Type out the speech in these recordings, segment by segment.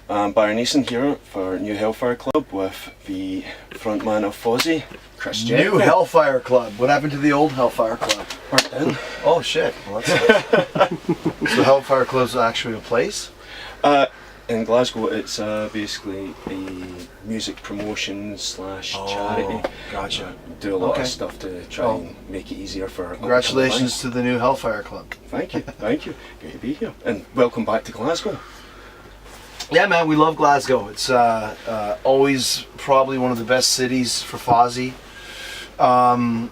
Barry Neeson here for New Hellfire Club with the frontman of Fozzy, Chris Jericho. New Hellfire Club. What happened to the old Hellfire Club? Burnt in. Oh shit. Well, that's so Hellfire Club's actually a place? In Glasgow, it's basically a music promotion slash charity. Gotcha. Do a lot of stuff to try and make it easier for. Congratulations to the new Hellfire Club. Thank you, thank you. Great to be here, and welcome back to Glasgow. Yeah, man, we love Glasgow. It's always probably one of the best cities for Fozzy.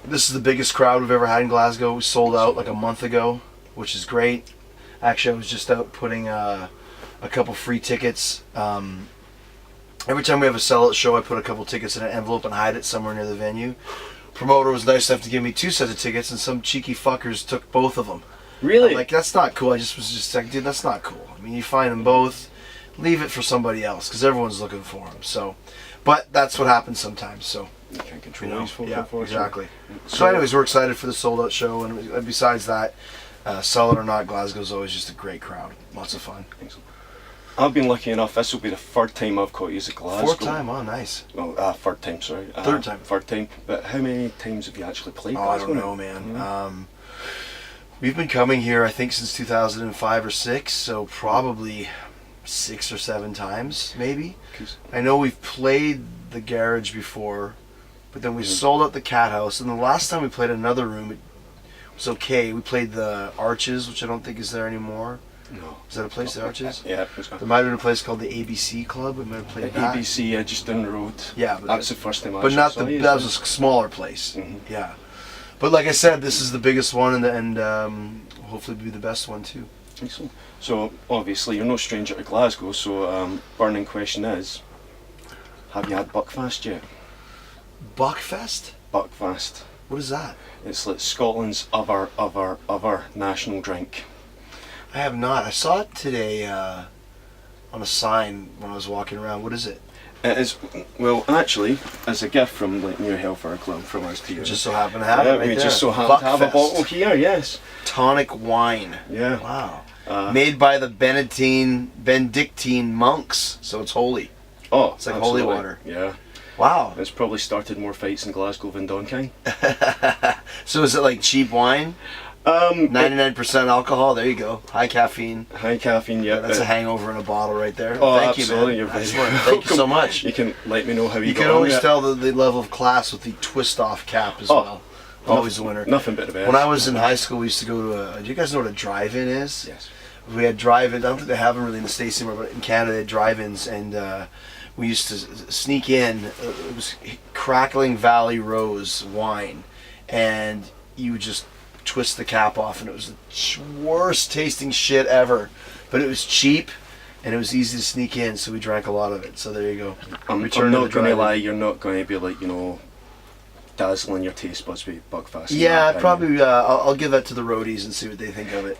This is the biggest crowd we've ever had in Glasgow. We sold out like a month ago, which is great. Actually, I was just out putting a couple free tickets. Every time we have a sellout show, I put a couple tickets in an envelope and hide it somewhere near the venue. Promoter was nice enough to give me 2 sets of tickets, and some cheeky fuckers took both of them. Really? I'm like, that's not cool. I was just like, dude, that's not cool. I mean, you find them both, leave it for somebody else, because everyone's looking for them. So, but that's what happens sometimes. So you can't control these folk, unfortunately. Exactly. So anyways, we're excited for the sold out show, and besides that, sell it or not, Glasgow's always just a great crowd. Lots of fun. Excellent. I've been lucky enough, this will be the 3rd time I've caught you at Glasgow. 4th time, oh nice. Well, 3rd time, sorry. 3rd time. 3rd time. But how many times have you actually played Glasgow? I don't know, man. Mm-hmm. We've been coming here, I think, since 2005 or 6, so probably 6 or 7 times, maybe. I know we've played the garage before, but then we sold out the Cat House, and the last time we played another room, it was okay. We played the Arches, which I don't think is there anymore. No. Is that a place, the Arches? Yeah. There might have been a place called the ABC Club. We might have played that. ABC, just down the road. Yeah, but that's the first time I but not saw you, that was a smaller place. Mm-hmm. Yeah. But like I said, this is the biggest one, and hopefully be the best one too. Excellent. So obviously you're no stranger to Glasgow, so burning question is, have you had Buckfast yet? Buckfest? Buckfast. What is that? It's like Scotland's other national drink. I have not. I saw it today on a sign when I was walking around. What is it? It is, well, actually, as a gift from like New Hellfire Club from us to you. Just so happen to have it right we there. just so happen to have a Buckfest. bottle here, yes. Tonic wine. Yeah. Wow. Made by the Benedictine monks, so it's holy. Oh, it's like absolutely. holy water. Yeah. Wow. It's probably started more fights in Glasgow than Doncaster. So is it like cheap wine? 99% alcohol. There you go. High caffeine. High caffeine. Yeah. That's a hangover in a bottle right there. Oh, Thank absolutely. you, man. You're very Thank you so much. You can let me know how you can always tell the level of class with the twist-off cap as well. Always a winner. Nothing but the best. When I was in high school, we used to go to do you guys know what a drive-in is? Yes. We had drive-in. I don't think they have them really in the States anymore, but in Canada they had drive-ins, and we used to sneak in. It was Crackling Valley Rose wine, and you would just twist the cap off, and it was the worst tasting shit ever, but it was cheap and it was easy to sneak in, so we drank a lot of it. So there you go. I'm not going to lie, you're not going to be like, dazzling your taste buds with Buckfast. Yeah, probably. I'll give that to the roadies and see what they think of it.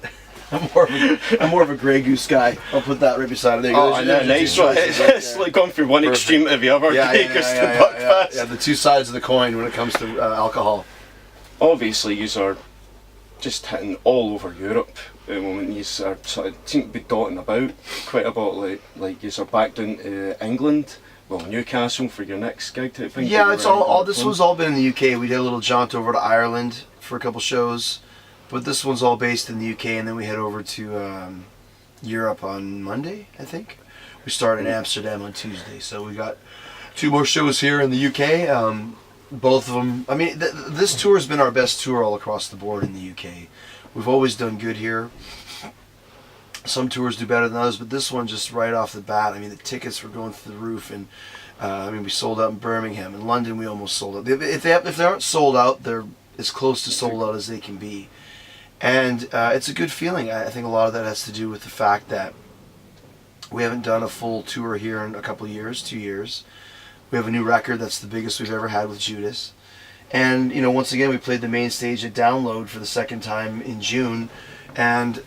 I'm more of a Grey Goose guy. I'll put that right beside it. There you go. Nice one. It's like going from one extreme to the other. Grey Goose to Buckfast. Yeah, the two sides of the coin when it comes to alcohol. Obviously, you are just hitting all over Europe at the moment. You are sort of seem to be dotting about quite a bit. Like you are back down to England. Well, Newcastle for your next gig type thing. Yeah, it's all. This one's all been in the UK. We did a little jaunt over to Ireland for a couple shows, but this one's all based in the UK, and then we head over to Europe on Monday, I think. We start in Amsterdam on Tuesday, so we got 2 more shows here in the UK. Both of them. I mean, this tour has been our best tour all across the board in the UK. We've always done good here. Some tours do better than others, but this one just right off the bat, I mean, the tickets were going through the roof, and we sold out in Birmingham. In London, we almost sold out. If they aren't sold out, they're as close to sold out as they can be. And it's a good feeling. I think a lot of that has to do with the fact that we haven't done a full tour here in a couple of years, 2 years. We have a new record that's the biggest we've ever had with Judas. And, once again, we played the main stage at Download for the 2nd time in June. And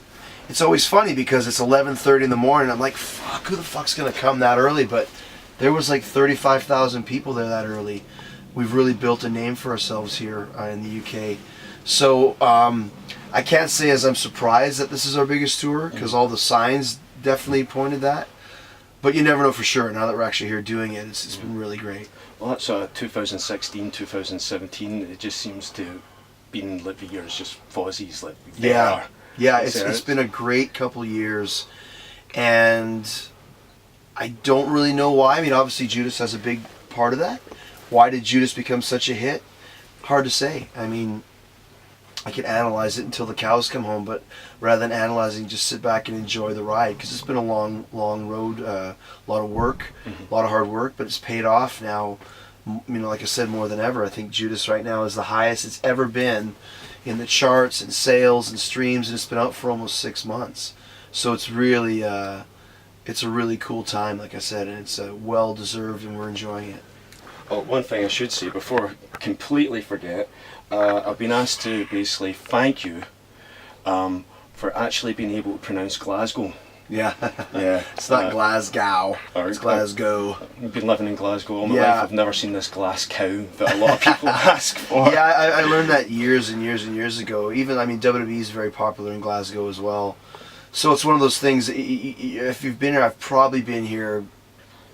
it's always funny because it's 11:30 in the morning. I'm like, fuck, who the fuck's going to come that early? But there was like 35,000 people there that early. We've really built a name for ourselves here in the UK. So I can't say as I'm surprised that this is our biggest tour, because all the signs definitely pointed that. But you never know for sure. Now that we're actually here doing it, it's been really great. Well, that's 2016, 2017. It just seems to have been like the years just Fozzy's like there. Yeah, it's been a great couple years, and I don't really know why. I mean, obviously Judas has a big part of that. Why did Judas become such a hit? Hard to say. I mean, I can analyze it until the cows come home, but rather than analyzing, just sit back and enjoy the ride, because it's been a long road, a lot of work, a lot of hard work, but it's paid off now. You know, like I said, more than ever. I think Judas right now is the highest it's ever been in the charts and sales and streams, and it's been out for almost 6 months. So it's really, it's a really cool time, like I said, and it's well deserved, and we're enjoying it. Oh, one thing I should say before I completely forget, I've been asked to basically thank you for actually being able to pronounce Glasgow. Yeah. Yeah. It's not Glasgow. It's Glasgow. I've been living in Glasgow all my Yeah. life. I've never seen this glass cow that a lot of people ask for. Yeah, I learned that years and years and years ago. Even, I mean, WWE is very popular in Glasgow as well. So it's one of those things, if you've been here, I've probably been here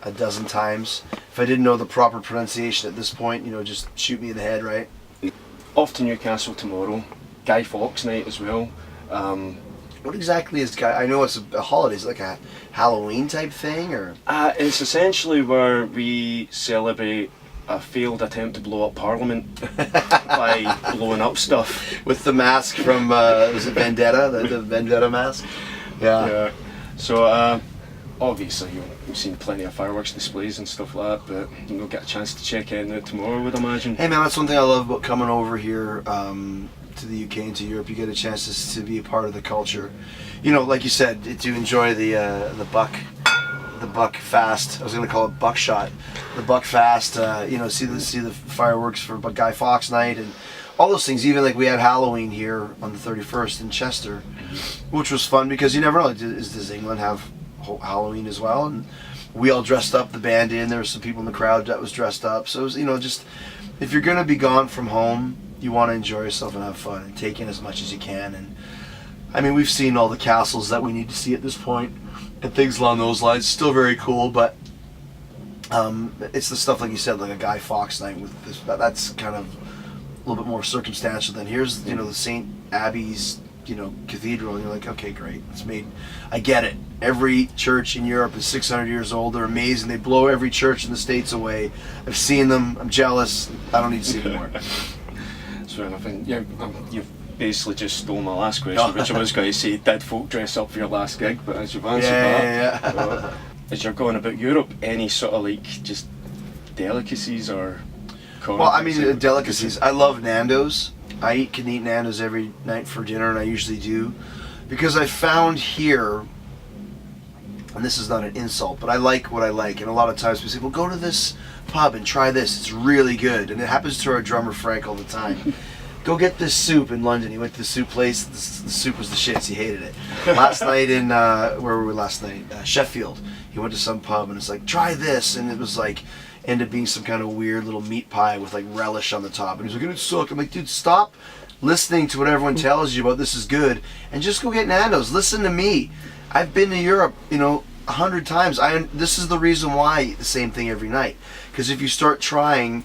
a dozen times. If I didn't know the proper pronunciation at this point, you know, just shoot me in the head, right? Off to Newcastle tomorrow. Guy Fawkes night as well. What exactly is Guy? I know it's a holiday. Is it like a Halloween type thing, or? It's essentially where we celebrate a failed attempt to blow up Parliament by blowing up stuff. With the mask from, was it Vendetta? The Vendetta mask? Yeah. So, obviously, you've seen plenty of fireworks displays and stuff like that, but you'll get a chance to check it out tomorrow, I would imagine. Hey man, that's one thing I love about coming over here to the UK and to Europe. You get a chance to be a part of the culture. You know, like you said, to enjoy the buck fast. I was going to call it buckshot. The buck fast. You know, see the fireworks for Guy Fawkes night and all those things. Even like we had Halloween here on the 31st in Chester, which was fun because you never know. Does England have Halloween as well? And we all dressed up. The band in. There were some people in the crowd that was dressed up. So it was, you know, just if you're going to be gone from home, you want to enjoy yourself and have fun and take in as much as you can. And I mean, we've seen all the castles that we need to see at this point and things along those lines. Still very cool, but it's the stuff like you said, like a Guy Fawkes night with this. That's kind of a little bit more circumstantial than here's, you know, the St. Abbey's, you know, cathedral, and you're like, okay, great, it's made. I get it. Every church in Europe is 600 years old. They're amazing. They blow every church in the States away. I've seen them. I'm jealous. I don't need to see them more. That's fair enough. And you've basically just stole my last question, which I was going to say, did folk dress up for your last gig? But as you've answered that, as you're going about Europe, any sort of like just delicacies or? Well, I mean, delicacies. I love Nando's. I can eat Nando's every night for dinner, and I usually do, because I found here, and this is not an insult, but I like what I like, and a lot of times people say, well, go to this pub and try this, it's really good, and it happens to our drummer Frank all the time. Go get this soup in London. He went to the soup place, the soup was the shits, he hated it. Last night in, where were we last night? Sheffield. He went to some pub, and it's like, try this, and it was like, ended up being some kind of weird little meat pie with like relish on the top, and he's like, it's suck. I'm like, dude, stop listening to what everyone tells you about this is good and just go get Nando's. Listen to me. I've been to Europe, you know, 100 times. This is the reason why I eat the same thing every night, because if you start trying,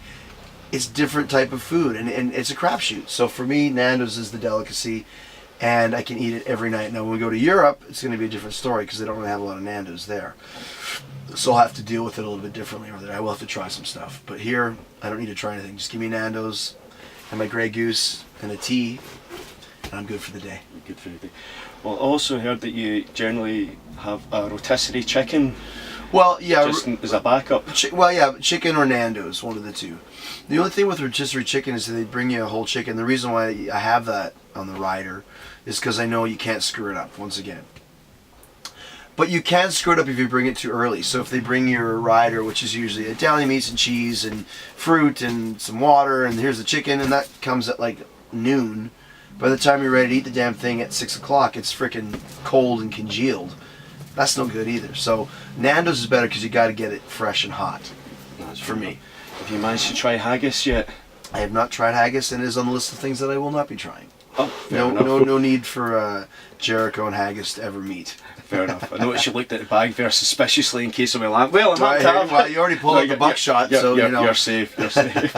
it's different type of food, and it's a crapshoot. So for me, Nando's is the delicacy, and I can eat it every night. Now when we go to Europe, it's going to be a different story because they don't really have a lot of Nando's there. So I'll have to deal with it a little bit differently over there. I will have to try some stuff. But here, I don't need to try anything. Just give me Nando's and my Grey Goose and a tea, and I'm good for the day. Good for the day. Well, I also heard that you generally have a rotisserie chicken. Well, yeah. Just as a backup. Well, yeah, chicken or Nando's, one of the two. The only thing with rotisserie chicken is that they bring you a whole chicken. The reason why I have that on the rider is because I know you can't screw it up, once again. But you can screw it up if you bring it too early. So if they bring your rider, which is usually Italian meats and cheese and fruit and some water, and here's the chicken, and that comes at like noon. By the time you're ready to eat the damn thing at 6 o'clock, it's freaking cold and congealed. That's no good either. So Nando's is better because you got to get it fresh and hot. That's for me. Have you managed to try haggis yet? I have not tried haggis, and it is on the list of things that I will not be trying. Oh, no need for Jericho and haggis to ever meet. Fair enough. I noticed you looked at the bag very suspiciously in case of a lamp. Well, I'm not well, you already pulled out the buckshot, so you know. You're safe. You're safe.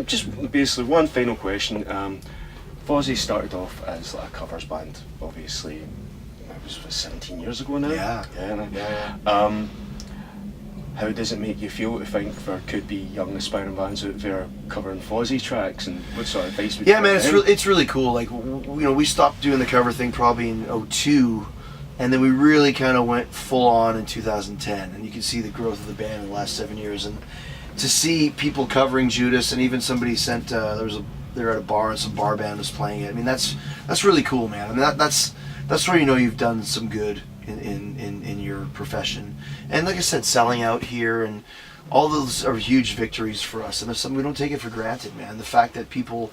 Just basically one final question. Fozzy started off as like a covers band, obviously. It was 17 years ago now. Yeah. How does it make you feel to think there could be young aspiring bands out there covering Fozzy tracks, and what sort of advice would you give man, them? it's really cool. Like, you know, we stopped doing the cover thing probably in 2002, and then we really kind of went full on in 2010, and you can see the growth of the band in the last 7 years. And to see people covering Judas, and even somebody sent they were at a bar and some bar band was playing it. I mean, that's really cool, man. I mean, that's where you know you've done some good in your profession. And like I said, selling out here and all those are huge victories for us, and it's something we don't take it for granted, man. The fact that people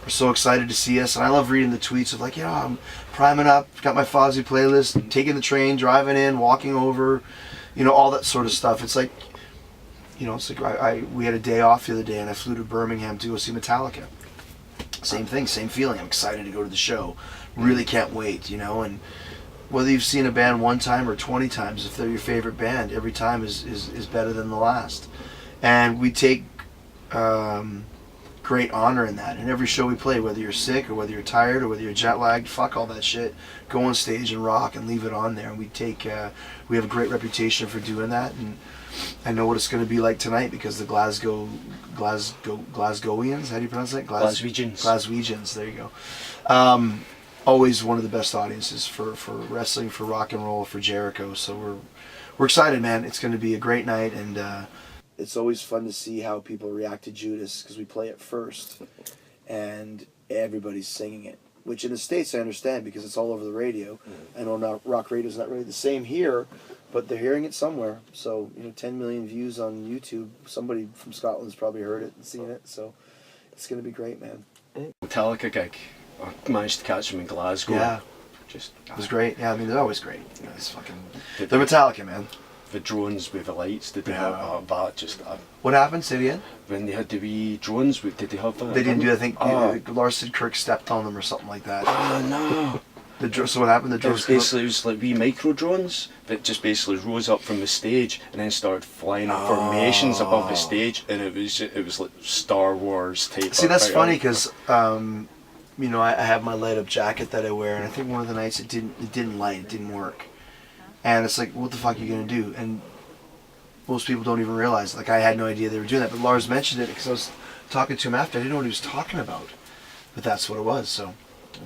are so excited to see us, and I love reading the tweets of like, yeah, I'm priming up, got my Fozzy playlist, taking the train, driving in, walking over, you know, all that sort of stuff. It's like, you know, it's like we had a day off the other day, and I flew to Birmingham to go see Metallica. Same thing, same feeling. I'm excited to go to the show. Really can't wait, you know. And whether you've seen a band one time or 20 times, if they're your favorite band, every time is better than the last. And we take great honor in that. And every show we play, whether you're sick or whether you're tired or whether you're jet lagged, fuck all that shit. Go on stage and rock and leave it on there. And we have a great reputation for doing that. And I know what it's going to be like tonight because the Glasgowians, how do you pronounce that? Glaswegians, there you go. Always one of the best audiences for wrestling, for rock and roll, for Jericho. So we're excited, man. It's going to be a great night, and it's always fun to see how people react to Judas because we play it first, and everybody's singing it. Which in the States I understand because it's all over the radio. I know not rock radio's not really the same here, but they're hearing it somewhere. So 10 million views on YouTube. Somebody from Scotland's probably heard it and seen it. So it's going to be great, man. Metallica gig. I managed to catch them in Glasgow. Yeah. It was great. Yeah, I mean, they're always great. It's fucking... They're Metallica, man. The drones with the lights, did they have that? Just what happened? Say it again? When they had the wee drones, did they have that? They didn't do it. I think Lars said Kirk stepped on them or something like that. Oh, no. So what happened? It was like wee micro drones that just basically rose up from the stage and then started flying in formations above the stage, and it was like Star Wars type. See, that's funny because... I have my light up jacket that I wear, and I think one of the nights it didn't light, it didn't work. And it's like, what the fuck are you gonna do? And most people don't even realize, like, I had no idea they were doing that, but Lars mentioned it because I was talking to him after. I didn't know what he was talking about, but that's what it was. So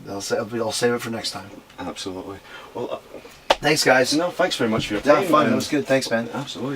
I'll save it for next time. Absolutely. Well, thanks, guys. No, thanks very much for your time. Fun. It was good. Thanks, man. Absolutely.